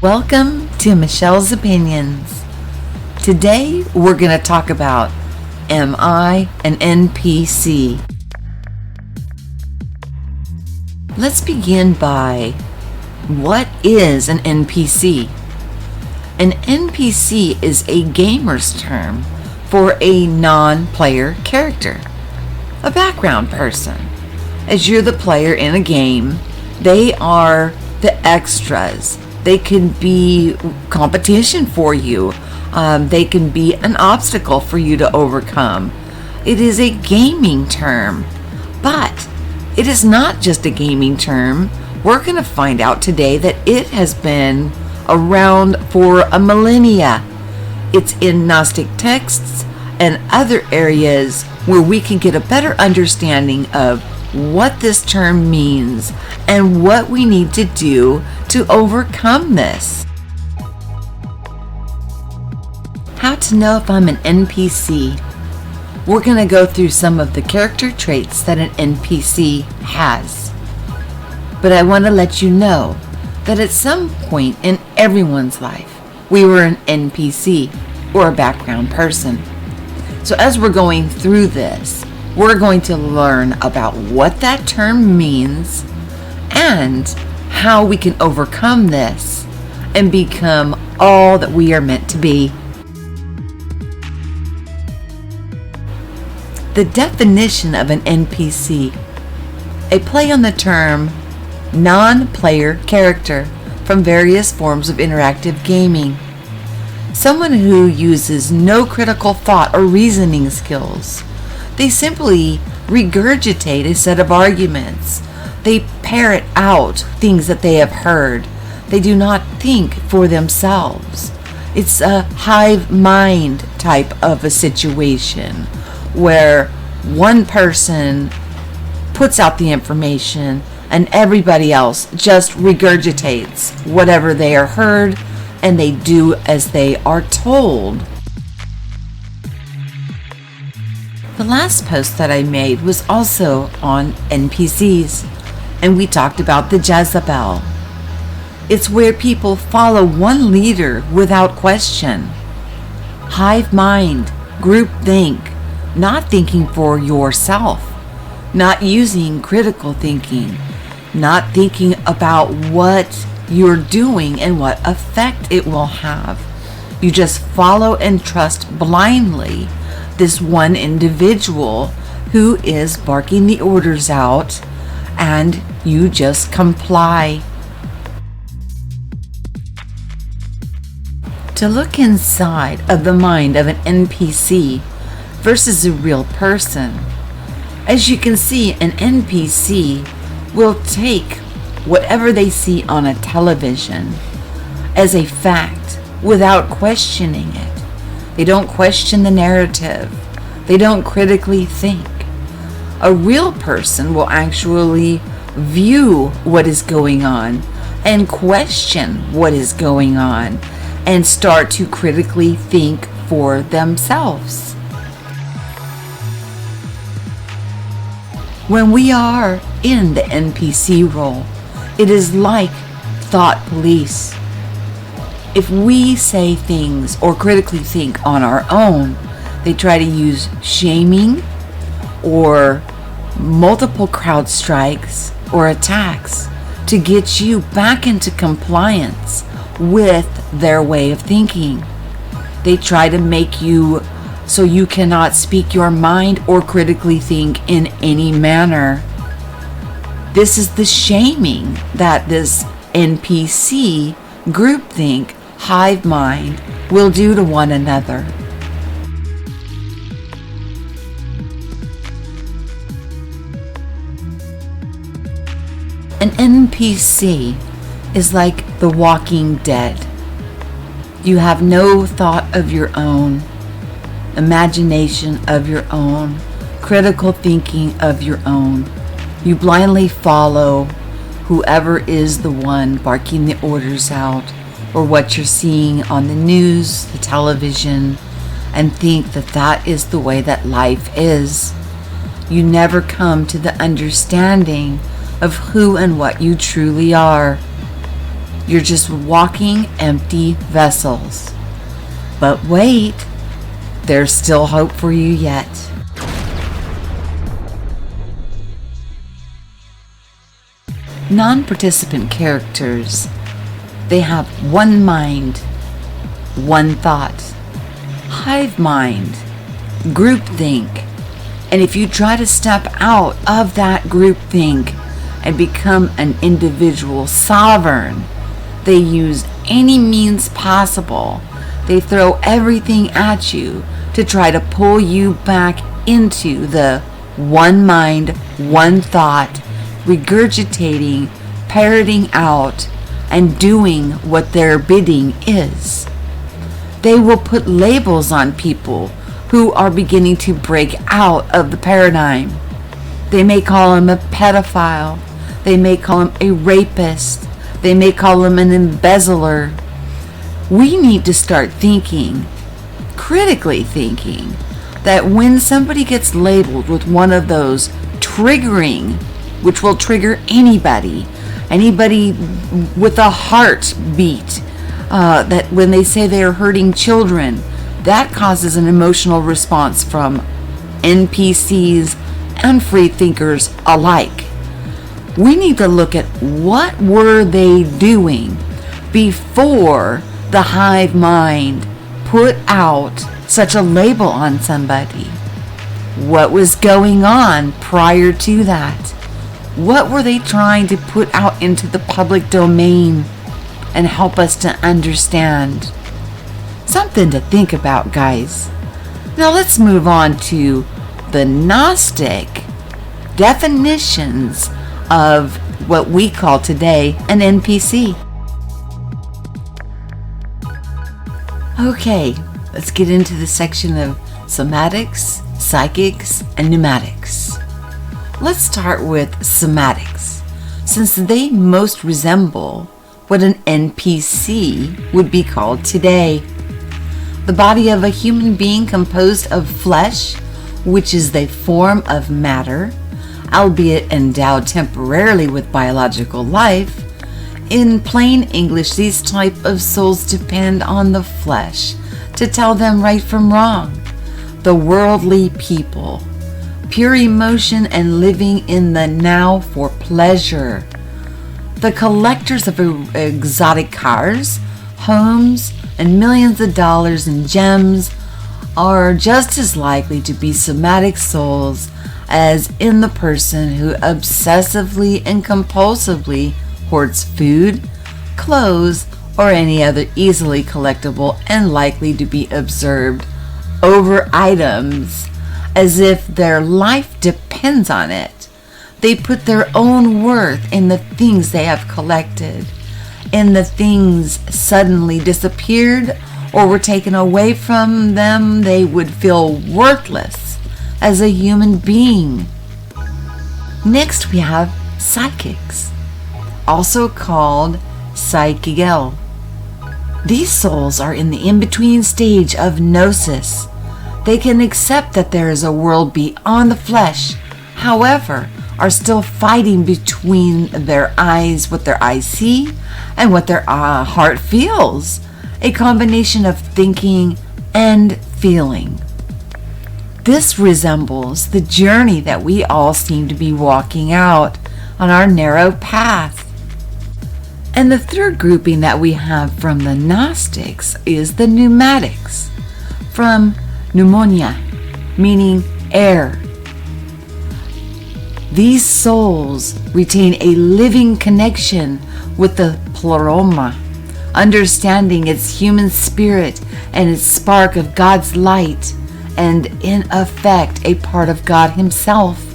Welcome to Michelle's Opinions. Today we're going to talk about, am I an NPC? Let's begin by, what is an NPC? An NPC is a gamer's term for a non-player character, a background person. As you're the player in a game, they are the extras. They can be competition for you. They can be an obstacle for you to overcome. It is a gaming term, but it is not just a gaming term. We're going to find out today that it has been around for a millennia. It's in Gnostic texts and other areas where we can get a better understanding of what this term means and what we need to do to overcome this. How to know if I'm an NPC. We're going to go through some of the character traits that an NPC has. But I want to let you know that at some point in everyone's life, we were an NPC or a background person. So as we're going through this, we're going to learn about what that term means and how we can overcome this and become all that we are meant to be. The definition of an NPC, a play on the term non-player character from various forms of interactive gaming. Someone who uses no critical thought or reasoning skills. They simply regurgitate a set of arguments. They parrot out things that they have heard. They do not think for themselves. It's a hive mind type of a situation where one person puts out the information and everybody else just regurgitates whatever they are heard, and they do as they are told. The last post that I made was also on NPCs, and we talked about the Jezebel. It's where people follow one leader without question. Hive mind, groupthink, not thinking for yourself, not using critical thinking, not thinking about what you're doing and what effect it will have. You just follow and trust blindly this one individual who is barking the orders out, and you just comply. To look inside of the mind of an NPC versus a real person, as you can see, an NPC will take whatever they see on a television as a fact without questioning it. They don't question the narrative. They don't critically think. A real person will actually view what is going on and question what is going on and start to critically think for themselves. When we are in the NPC role, it is like thought police. If we say things or critically think on our own, they try to use shaming or multiple crowd strikes or attacks to get you back into compliance with their way of thinking. They try to make you so you cannot speak your mind or critically think in any manner. This is the shaming that this NPC, groupthink, hive mind will do to one another. An NPC is like the Walking Dead. You have no thought of your own, imagination of your own, critical thinking of your own. You blindly follow whoever is the one barking the orders out, or what you're seeing on the news, the television, and think that that is the way that life is. You never come to the understanding of who and what you truly are. You're just walking empty vessels. But wait, there's still hope for you yet. Non-participant characters, they have one mind, one thought, hive mind, groupthink. And if you try to step out of that groupthink and become an individual sovereign, they use any means possible. They throw everything at you to try to pull you back into the one mind, one thought, regurgitating, parroting out, and doing what their bidding is. They will put labels on people who are beginning to break out of the paradigm. They may call him a pedophile. They may call him a rapist. They may call him an embezzler. We need to start thinking, critically thinking, that when somebody gets labeled with one of those triggering, which will trigger anybody with a heartbeat, that when they say they are hurting children, that causes an emotional response from NPCs and free thinkers alike. We need to look at what were they doing before the hive mind put out such a label on somebody. What was going on prior to that? What were they trying to put out into the public domain and help us to understand? Something to think about, guys. Now let's move on to the Gnostic definitions of what we call today an NPC. Okay, let's get into the section of somatics, psychics, and pneumatics. Let's start with somatics, since they most resemble what an NPC would be called today. The body of a human being composed of flesh, which is the form of matter, albeit endowed temporarily with biological life. In plain English, these type of souls depend on the flesh to tell them right from wrong. The worldly people, pure emotion and living in the now for pleasure. The collectors of exotic cars, homes, and millions of dollars in gems are just as likely to be somatic souls as in the person who obsessively and compulsively hoards food, clothes, or any other easily collectible and likely to be observed over items as if their life depends on it. They put their own worth in the things they have collected. And the things suddenly disappeared or were taken away from them, they would feel worthless as a human being. Next we have psychics, also called psychigel. These souls are in the in-between stage of Gnosis. They can accept that there is a world beyond the flesh, however, are still fighting between their eyes, what their eyes see, and what their heart feels. A combination of thinking and feeling. This resembles the journey that we all seem to be walking out on our narrow path. And the third grouping that we have from the Gnostics is the pneumatics, from pneumonia, meaning air. These souls retain a living connection with the pleroma, understanding its human spirit and its spark of God's light, and in effect a part of God Himself.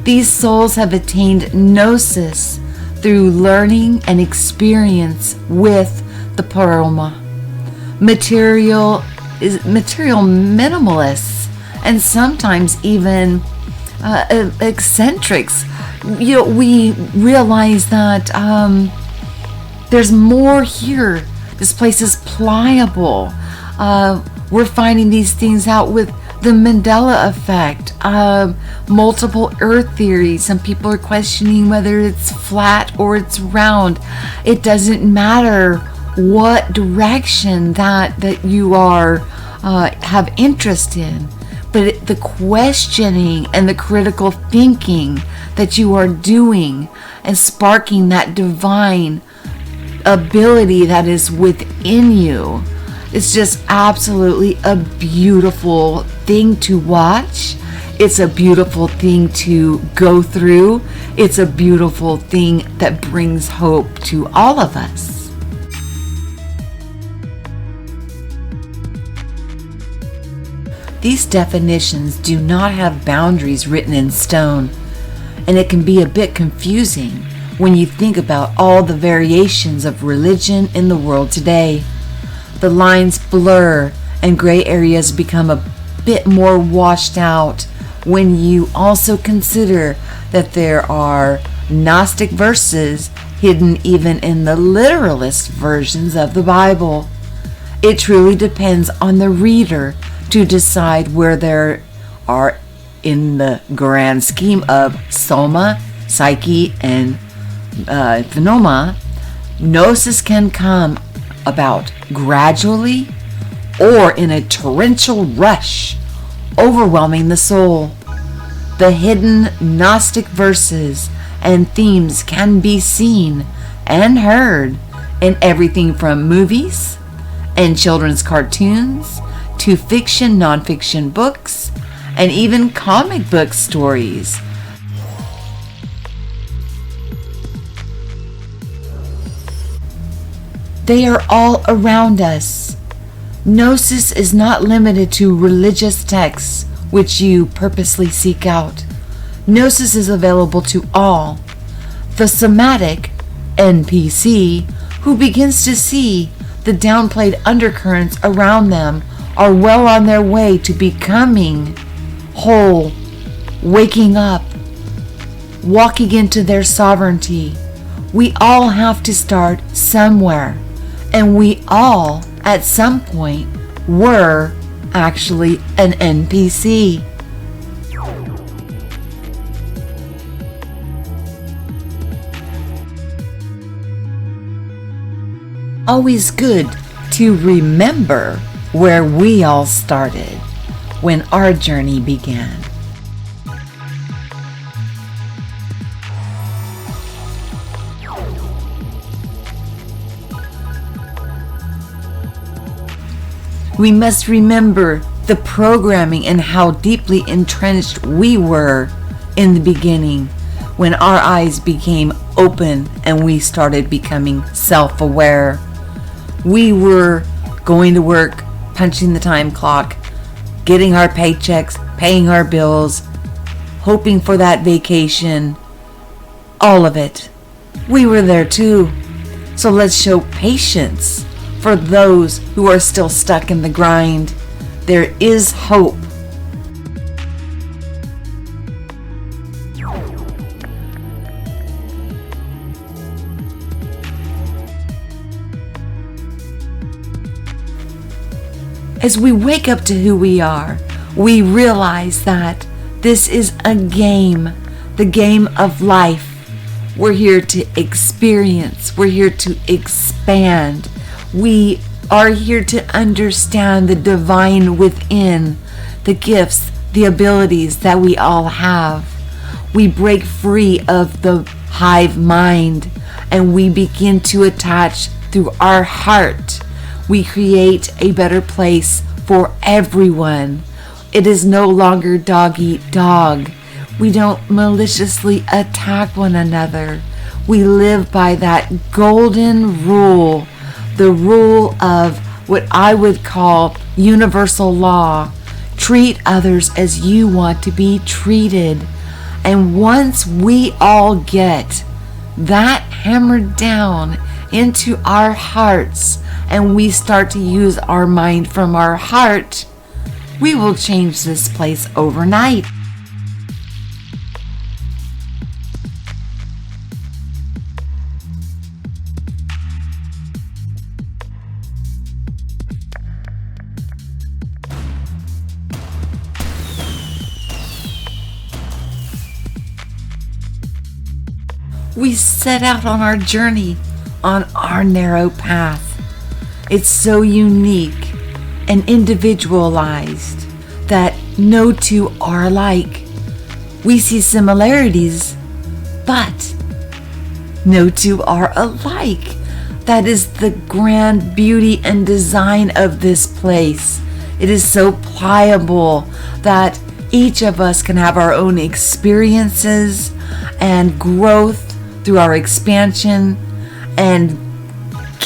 These souls have attained Gnosis through learning and experience with the pleroma. Material minimalists, and sometimes even eccentrics. We realize that there's more here. This place is pliable. We're finding these things out with The Mandela effect, multiple Earth theories. Some people are questioning whether it's flat or it's round. It doesn't matter what direction that you are have interest in, but the questioning and the critical thinking that you are doing and sparking that divine ability that is within you. It's just absolutely a beautiful thing to watch. It's a beautiful thing to go through. It's a beautiful thing that brings hope to all of us. These definitions do not have boundaries written in stone, and it can be a bit confusing when you think about all the variations of religion in the world today. The lines blur and gray areas become a bit more washed out when you also consider that there are Gnostic verses hidden even in the literalist versions of the Bible. It truly depends on the reader to decide where there are in the grand scheme of Soma, Psyche, and Phenomena. Gnosis can come about gradually or in a torrential rush, overwhelming the soul. The hidden Gnostic verses and themes can be seen and heard in everything from movies and children's cartoons to fiction, nonfiction books, and even comic book stories. They are all around us. Gnosis is not limited to religious texts which you purposely seek out. Gnosis is available to all. The somatic NPC who begins to see the downplayed undercurrents around them are well on their way to becoming whole, waking up, walking into their sovereignty. We all have to start somewhere. And we all, at some point, were actually an NPC. Always good to remember where we all started when our journey began. We must remember the programming and how deeply entrenched we were in the beginning when our eyes became open and we started becoming self-aware. We were going to work, punching the time clock, getting our paychecks, paying our bills, hoping for that vacation, all of it. We were there too. So let's show patience for those who are still stuck in the grind. There is hope. As we wake up to who we are, we realize that this is a game, the game of life. We're here to experience, we're here to expand. We are here to understand the divine within, the gifts, the abilities that we all have. We break free of the hive mind and we begin to attach through our heart. We create a better place for everyone. It is no longer dog eat dog. We don't maliciously attack one another. We live by that golden rule, the rule of what I would call universal law. Treat others as you want to be treated. And once we all get that hammered down into our hearts and we start to use our mind from our heart, we will change this place overnight. we set out on our journey, on our narrow path. It's so unique and individualized that no two are alike. We see similarities, but no two are alike. That is the grand beauty and design of this place. It is so pliable that each of us can have our own experiences and growth through our expansion and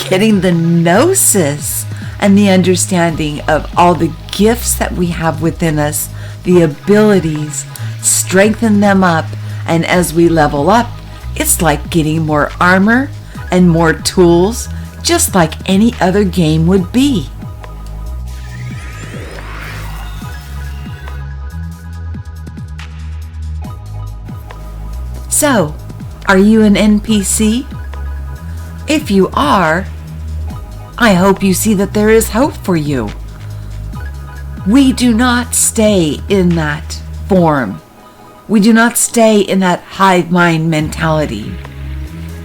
getting the Gnosis and the understanding of all the gifts that we have within us, the abilities, strengthen them up, and as we level up, it's like getting more armor and more tools, just like any other game would be. So, are you an NPC? If you are, I hope you see that there is hope for you. We do not stay in that form. We do not stay in that hive mind mentality.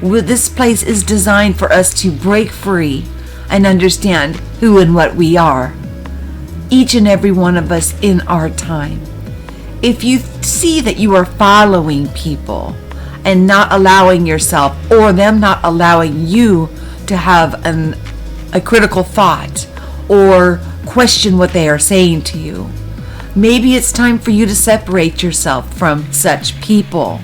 This place is designed for us to break free and understand who and what we are. Each and every one of us in our time. If you see that you are following people and not allowing yourself or them not allowing you to have a critical thought or question what they are saying to you, maybe it's time for you to separate yourself from such people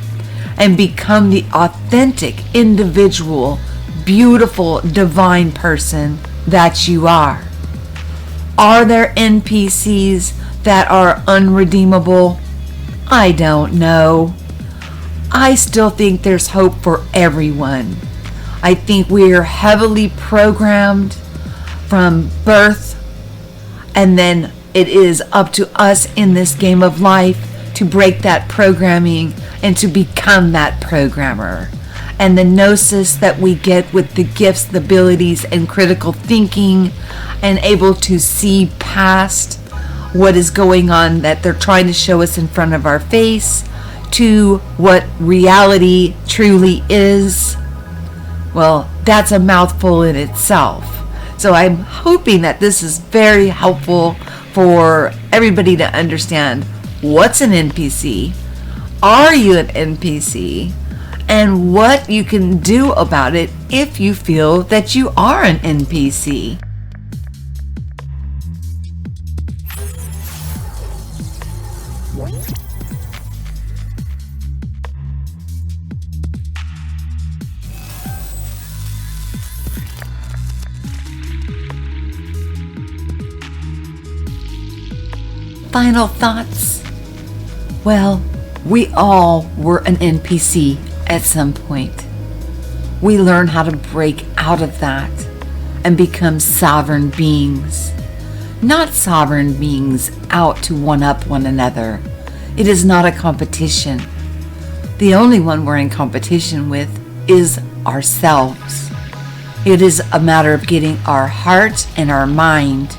and become the authentic, individual, beautiful, divine person that you are. Are there NPCs that are unredeemable? I don't know. I still think there's hope for everyone. I think we are heavily programmed from birth, and then it is up to us in this game of life to break that programming and to become that programmer. And the Gnosis that we get with the gifts, the abilities, and critical thinking, and able to see past what is going on that they're trying to show us in front of our face to what reality truly is, well, that's a mouthful in itself. So I'm hoping that this is very helpful for everybody to understand what's an NPC, are you an NPC, and what you can do about it if you feel that you are an NPC. Final thoughts? Well, we all were an NPC at some point. We learn how to break out of that and become sovereign beings. Not sovereign beings out to one-up one another. It is not a competition. The only one we're in competition with is ourselves. It is a matter of getting our heart and our mind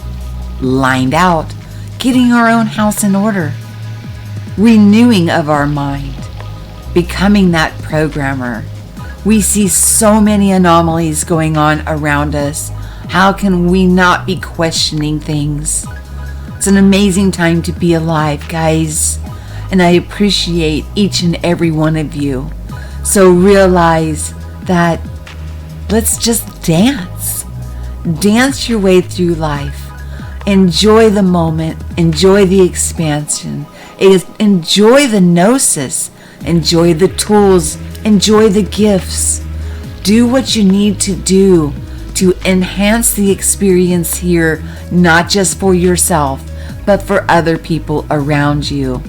lined out, getting our own house in order, renewing of our mind, becoming that programmer. We see so many anomalies going on around us. How can we not be questioning things? It's an amazing time to be alive, guys, and I appreciate each and every one of you. So realize that let's just dance. Dance your way through life. Enjoy the moment, enjoy the expansion, enjoy the Gnosis, enjoy the tools, enjoy the gifts. Do what you need to do to enhance the experience here, not just for yourself, but for other people around you.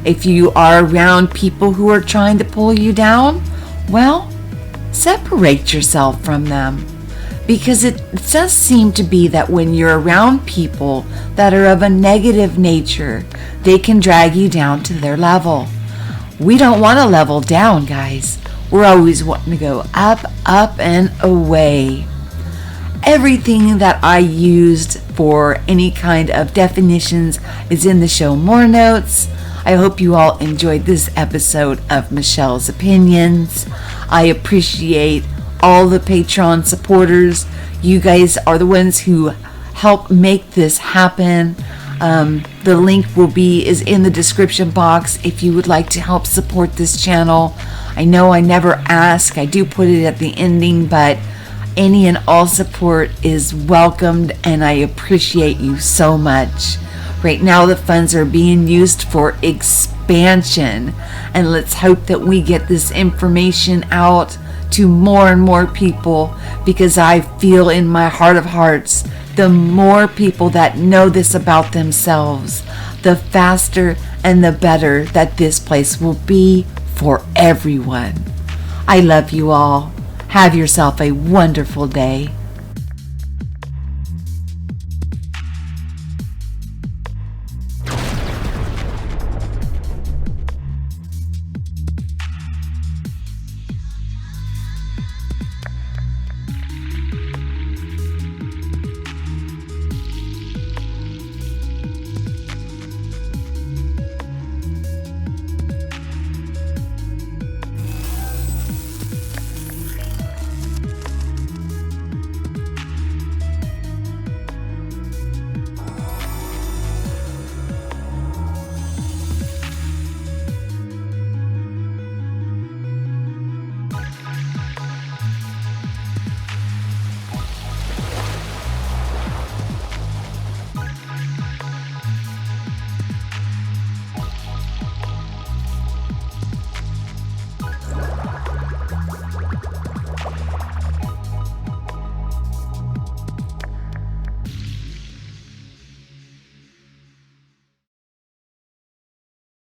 If you are around people who are trying to pull you down, well, separate yourself from them. Because it does seem to be that when you're around people that are of a negative nature, they can drag you down to their level. We don't want to level down, guys. We're always wanting to go up, up, and away. Everything that I used for any kind of definitions is in the show more notes. I hope you all enjoyed this episode of Michelle's Opinions. I appreciate all the Patreon supporters. You guys are the ones who help make this happen. The link is in the description box if you would like to help support this channel. I know I never ask. I do put it at the ending, but any and all support is welcomed, and I appreciate you so much. Right now, the funds are being used for expansion, and let's hope that we get this information out to more and more people, because I feel in my heart of hearts, the more people that know this about themselves, the faster and the better that this place will be for everyone. I love you all. Have yourself a wonderful day.